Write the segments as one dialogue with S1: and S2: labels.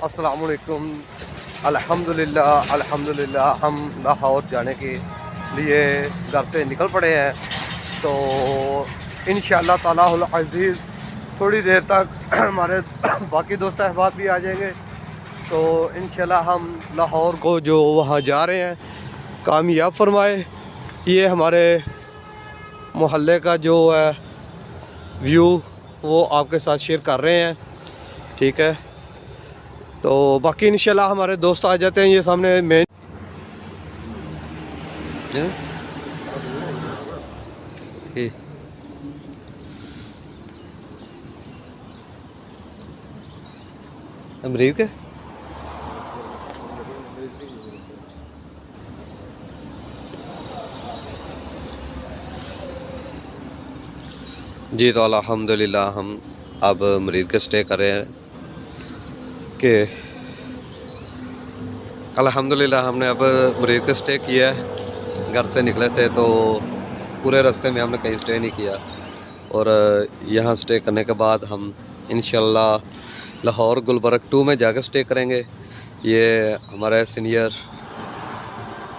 S1: अस्सलामुअलैकुम। अल्हम्दुलिल्लाह हम लाहौर जाने के लिए घर से निकल पड़े हैं। तो इंशाअल्लाह तालाहुल अज़ीज़ थोड़ी देर तक हमारे बाकी दोस्त अहबाब भी आ जाएंगे। तो इंशाअल्लाह हम लाहौर को जो वहाँ जा रहे हैं कामयाब फरमाए। ये हमारे मोहल्ले का जो है व्यू वो आपके साथ शेयर कर रहे हैं, ठीक है। तो बाकी इंशाल्लाह हमारे दोस्त आ जाते हैं। ये सामने मेन अमरीक के जी। तो अल्हम्दुलिल्लाह हम अब मरीज़ के स्टे कर रहे हैं कि अल्हम्दुलिल्लाह हमने अब मरीज़ के स्टे किया है। घर से निकले थे तो पूरे रास्ते में हमने कहीं स्टे नहीं किया, और यहाँ स्टे करने के बाद हम इंशाल्लाह लाहौर गुलबर्ग 2 में जाकर स्टे करेंगे। ये हमारे सीनियर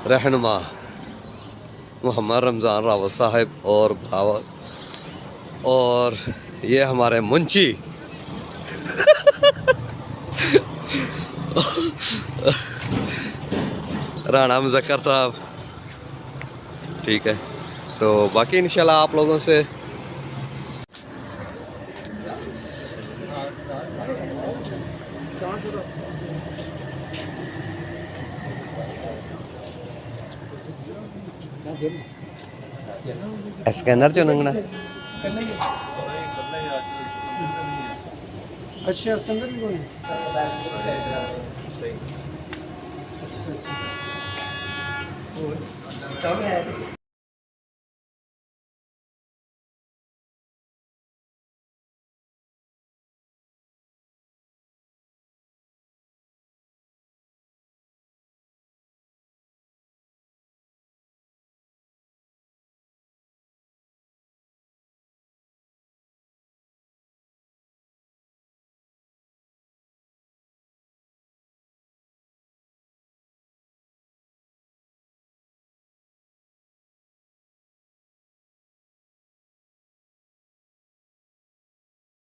S1: रहनुमा मोहम्मद रमज़ान रावत साहब और भावत, और ये हमारे मुंशी राणा मुज़क्कर साहब, ठीक है। तो बाकी इंशाल्लाह आप लोगों से स्कैनर जो नंगना
S2: अच्छा सिकंदर भी कौन है?